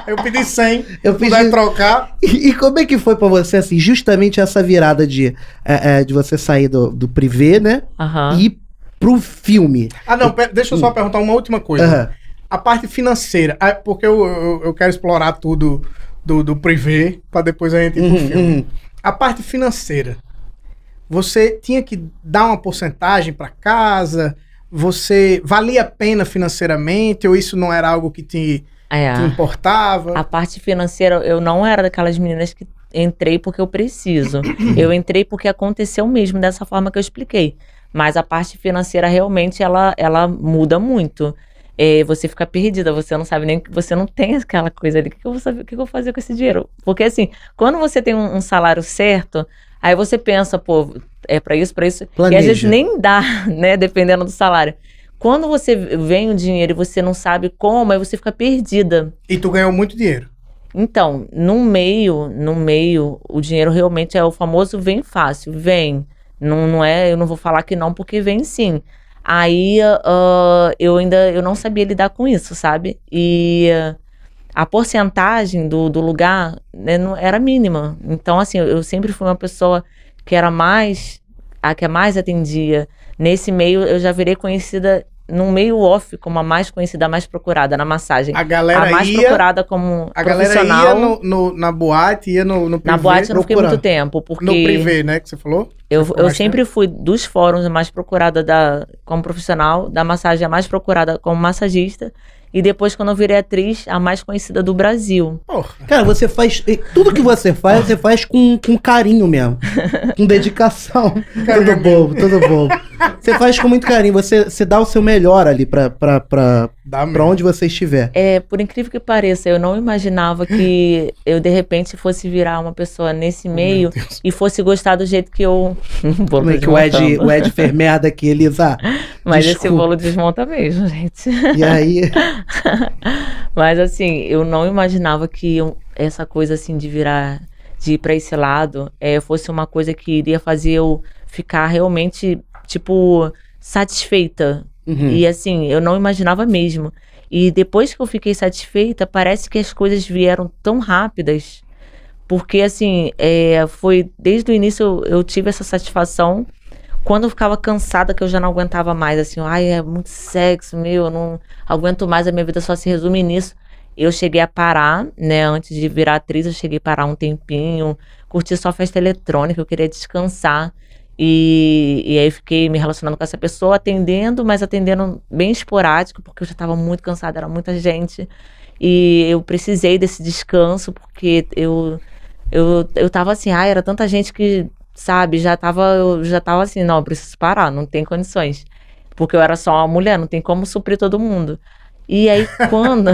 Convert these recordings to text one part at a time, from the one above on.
Eu pedi 100, Eu puder pedi... trocar. E como é que foi pra você, assim, justamente essa virada de você sair do privê, né? Aham. E ir pro filme? Não, deixa eu só perguntar uma última coisa. Aham. A parte financeira, porque eu quero explorar tudo do privê, pra depois a gente ir pro filme. A parte financeira, você tinha que dar uma porcentagem pra casa? Você valia a pena financeiramente? Ou isso não era algo que te importava? A parte financeira, eu não era daquelas meninas que entrei porque eu preciso. Eu entrei porque aconteceu mesmo dessa forma que eu expliquei. Mas a parte financeira realmente ela muda muito. Você fica perdida, você não sabe nem que você não tem aquela coisa ali. O que eu vou saber, o que eu vou fazer com esse dinheiro? Porque assim, quando você tem um salário certo, aí você pensa, pô, é pra isso. Planeja. E às vezes nem dá, né? Dependendo do salário. Quando você vem o dinheiro e você não sabe como, aí você fica perdida. E tu ganhou muito dinheiro? Então, no meio, o dinheiro realmente é o famoso vem fácil, vem. Não é, eu não vou falar que não, porque vem sim. Aí eu não sabia lidar com isso, sabe? E a porcentagem do lugar, né, não, era mínima. Então, assim, eu sempre fui uma pessoa que era a que mais atendia. Nesse meio, eu já virei conhecida num meio off como a mais conhecida, a mais procurada na massagem. A galera a mais procurada como a profissional. galera ia na boate, ia no privê. Na boate eu não fiquei muito tempo, porque... No privê, né, que você falou? Eu sempre fui dos fóruns a mais procurada como profissional, da massagem a mais procurada como massagista, e depois, quando eu virei atriz, a mais conhecida do Brasil. Porra. Cara, você faz... Tudo que você faz com carinho mesmo. Com dedicação. Tudo bobo. Você faz com muito carinho. Você dá o seu melhor ali pra onde você estiver. Por incrível que pareça, eu não imaginava que eu, de repente, fosse virar uma pessoa nesse meio e fosse gostar do jeito que eu... Como é que o Ed fez merda aqui, Elisa? Mas desculpa. esse bolo desmonta mesmo, gente. E aí... Mas assim, eu não imaginava que essa coisa assim de ir pra esse lado, fosse uma coisa que iria fazer eu ficar realmente, tipo, satisfeita. E assim, eu não imaginava mesmo. E depois que eu fiquei satisfeita, parece que as coisas vieram tão rápidas. Porque assim, foi desde o início eu tive essa satisfação. Quando eu ficava cansada, que eu já não aguentava mais, assim, é muito sexo, eu não aguento mais, a minha vida só se resume nisso. Eu cheguei a parar, né, antes de virar atriz, eu cheguei a parar um tempinho, curti só festa eletrônica, eu queria descansar. E aí fiquei me relacionando com essa pessoa, atendendo, mas atendendo bem esporádico, porque eu já estava muito cansada, era muita gente. E eu precisei desse descanso, porque eu tava assim, era tanta gente que... Sabe, eu já tava assim, não, eu preciso parar, não tem condições. Porque eu era só uma mulher, não tem como suprir todo mundo. E aí, quando...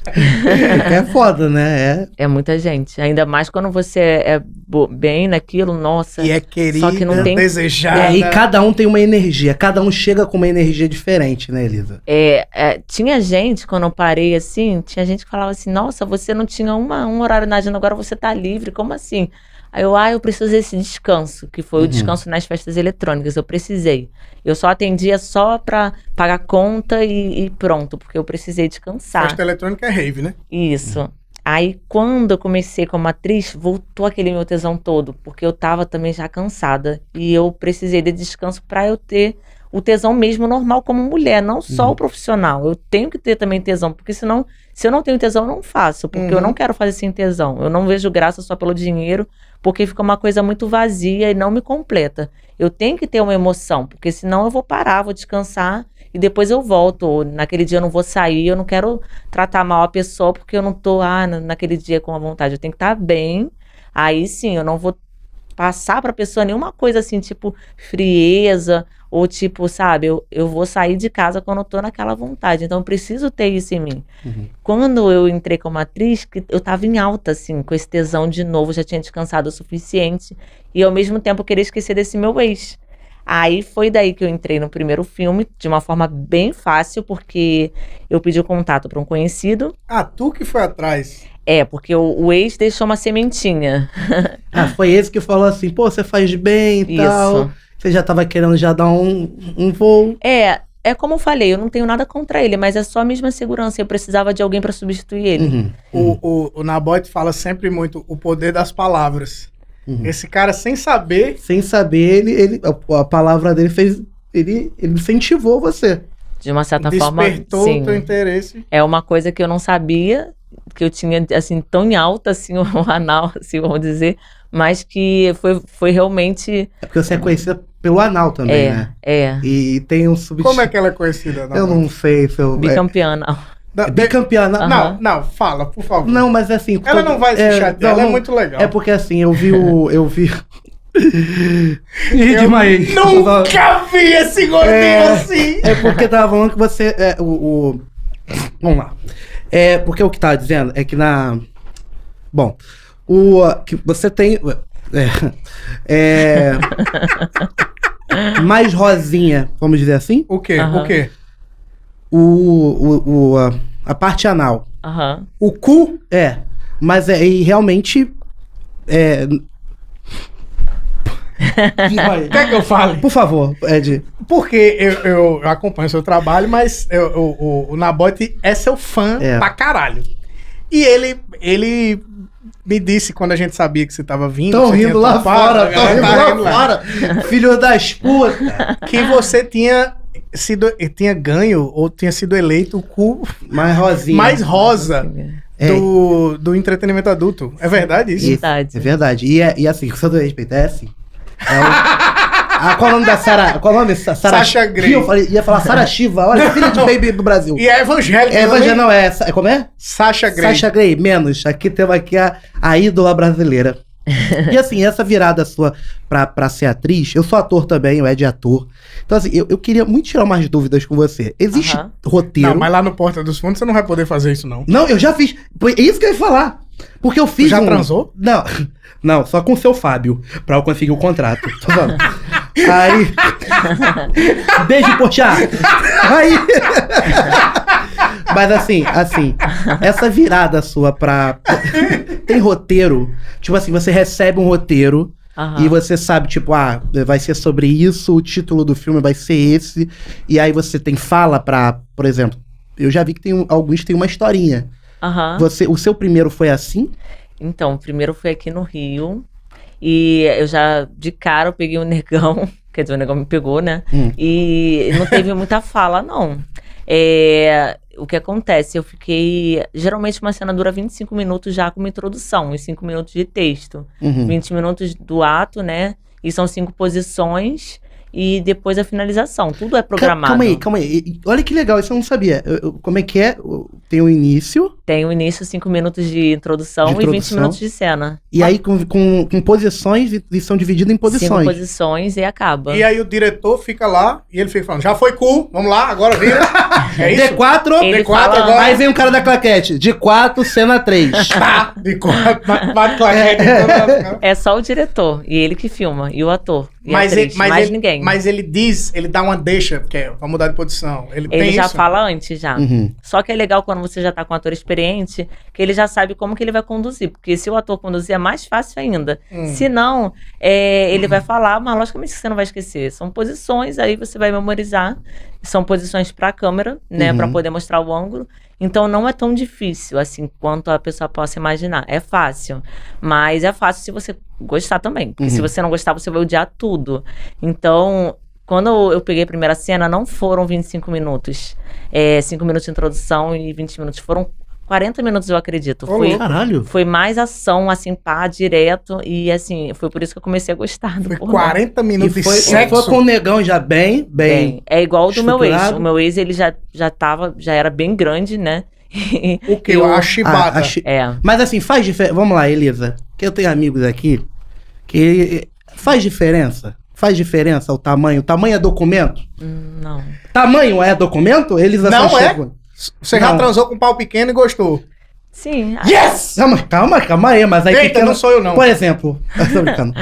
É foda, né? É muita gente. Ainda mais quando você é bem naquilo, nossa. E é querida, só que não tem... desejada. E cada um tem uma energia, cada um chega com uma energia diferente, né, Elisa? Tinha gente, quando eu parei assim, tinha gente que falava assim, nossa, você não tinha um horário na agenda, agora você tá livre, como assim? Aí eu preciso desse descanso, que foi o descanso nas festas eletrônicas, eu precisei. Eu só atendia só pra pagar conta e pronto, porque eu precisei descansar. Festa eletrônica é rave, né? Isso. Aí, quando eu comecei como atriz, voltou aquele meu tesão todo, porque eu tava também já cansada. E eu precisei de descanso pra eu ter o tesão mesmo normal como mulher, não só o profissional. Eu tenho que ter também tesão, porque senão, se eu não tenho tesão, eu não faço, porque eu não quero fazer sem tesão. Eu não vejo graça só pelo dinheiro, porque fica uma coisa muito vazia e não me completa. Eu tenho que ter uma emoção, porque senão eu vou parar, vou descansar e depois eu volto. Ou naquele dia eu não vou sair, eu não quero tratar mal a pessoa porque eu não tô naquele dia com a vontade. Eu tenho que estar bem, aí sim, eu não vou passar pra pessoa nenhuma coisa assim, tipo frieza, ou tipo, sabe, eu vou sair de casa quando eu tô naquela vontade. Então eu preciso ter isso em mim. Quando eu entrei como atriz, eu tava em alta, assim, com esse tesão de novo, já tinha descansado o suficiente. E ao mesmo tempo eu queria esquecer desse meu ex. Aí foi daí que eu entrei no primeiro filme, de uma forma bem fácil, porque eu pedi o contato para um conhecido. Tu que foi atrás. Porque o ex deixou uma sementinha. Foi esse que falou assim, pô, você faz bem e tal. Você já tava querendo já dar um voo. é como eu falei, eu não tenho nada contra ele, mas é só a mesma segurança. Eu precisava de alguém para substituir ele. O Nabote fala sempre muito o poder das palavras. Esse cara, sem saber... Sem saber, a palavra dele fez... Ele incentivou você. De uma certa forma, despertou sim. o teu interesse. É uma coisa que eu não sabia, que eu tinha, assim, tão em alta, assim, o anal, assim, vamos dizer, mas que foi realmente... É porque você é conhecida pelo anal também, né? E tem um Como é que ela é conhecida? Eu não sei se eu... Bicampeã anal. Bicampeã anal? Não, fala, por favor. Não, mas assim... Ela não vai se chatear, ela é muito legal. É porque assim, eu vi... Ih, demais. Nunca vi esse gordinho assim. É porque tava falando que você... Vamos lá. É porque o que tava dizendo é que Bom, que você tem... mais rosinha, vamos dizer assim? O quê? O quê? A parte anal. O cu? Mas e realmente... Quer que eu fale? Por favor, Ed. Porque eu acompanho o seu trabalho, mas o Nabote é seu fã pra caralho. E ele me disse, quando a gente sabia que você tava vindo... Tão rindo lá fora, filho das putas. Que você tinha ganho, ou tinha sido eleito o cu mais rosinha. Mais rosa do entretenimento adulto. É verdade isso? Verdade. É verdade. E assim, com todo respeito, é assim. Qual o nome da Sara? Qual o nome? Sasha Grey. Eu ia falar Sara Shiva, olha, filha de baby do Brasil. E é evangélica. Não, como é? Sasha Grey. Sasha Grey, menos. Aqui temos a ídola brasileira. E assim, essa virada sua pra ser atriz, eu sou ator também, o Ed é ator. Então assim, eu queria muito tirar umas dúvidas com você. Existe roteiro... Não, mas lá no Porta dos Fundos você não vai poder fazer isso, não. Não, eu já fiz. É isso que eu ia falar. Porque eu fiz transou? Não, só com o seu Fábio, pra eu conseguir o contrato. Tô falando. Aí... Beijo, Pochá! Aí... Mas assim, essa virada sua tem roteiro? Tipo assim, você recebe um roteiro e você sabe, tipo, vai ser sobre isso, o título do filme vai ser esse, e aí você tem fala por exemplo, eu já vi que alguns tem uma historinha. O seu primeiro foi assim? Então, o primeiro foi aqui no Rio, e eu já, de cara, eu peguei um negão, quer dizer, o negão me pegou, né? E não teve muita fala, não. O que acontece? Eu fiquei... Geralmente uma cena dura 25 minutos já com uma introdução, e 5 minutos de texto. 20 minutos do ato, né? E são 5 posições... E depois a finalização, tudo é programado. Calma aí. Olha que legal, isso eu não sabia. Como é que é? Tem o início? Tem o início, 5 minutos de introdução e 20 minutos de cena. E aí com posições, e são divididos em posições. 5 posições e acaba. E aí o diretor fica lá e ele fica falando, já foi cool, vamos lá, agora vira. É isso? D4 agora. Aí vem o cara da claquete. De 4, cena 3. De 4, bate claquete. É só o diretor, e ele que filma, e o ator. E mais ninguém. Mas ele dá uma deixa, que é pra mudar de posição. Ele já fala antes, já. Só que é legal quando você já tá com um ator experiente, que ele já sabe como que ele vai conduzir. Porque se o ator conduzir é mais fácil ainda. Se não, ele vai falar, mas logicamente você não vai esquecer. São posições, aí você vai memorizar. São posições pra câmera, né? Pra poder mostrar o ângulo. Então não é tão difícil, assim, quanto a pessoa possa imaginar. É fácil. Mas é fácil se você gostar também. Porque se você não gostar, você vai odiar tudo. Então, quando eu peguei a primeira cena, não foram 25 minutos. 5 minutos de introdução e 20 minutos. Foram 40 minutos, eu acredito. Caralho! Foi mais ação, assim, direto. E, assim, foi por isso que eu comecei a gostar do pornô. 40 minutos de sexo. Foi com o negão já bem. É igual o do meu ex. O meu ex, ele já era bem grande, né? O que? A chibata. Mas, assim, faz diferença. Vamos lá, Elisa. Que eu tenho amigos aqui que faz diferença. Faz diferença o tamanho? O tamanho é documento? Não. Tamanho é documento? Elisa não Você já transou com um pau pequeno e gostou? Sim. Yes! Calma aí, mas aí... Eita, pequeno, não sou eu não. Por exemplo, tô brincando.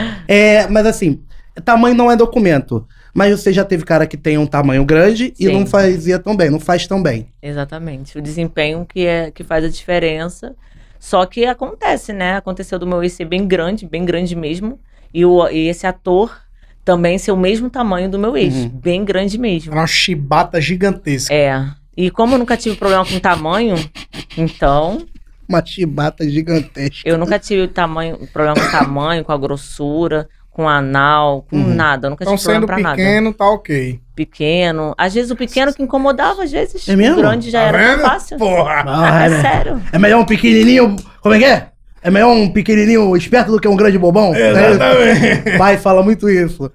Mas assim, tamanho não é documento. Mas você já teve cara que tem um tamanho grande e não fazia tão bem, não faz tão bem. Exatamente. O desempenho que faz a diferença. Só que acontece, né? Aconteceu do meu ex ser bem grande mesmo. E esse ator também ser o mesmo tamanho do meu ex. Bem grande mesmo. Era uma chibata gigantesca. É. E como eu nunca tive problema com tamanho, então... Uma chibata gigantesca. Eu nunca tive problema com tamanho, com a grossura, com anal, com nada. Eu nunca Então, tive problema sendo pra nada. pequeno, tá ok. Pequeno. Às vezes o pequeno que incomodava, às vezes É mesmo? o grande já Tá era vendo? fácil. Porra! É sério. É melhor um pequenininho... Como é que é? É melhor um pequenininho esperto do que um grande bobão? Exatamente. Pai fala muito isso.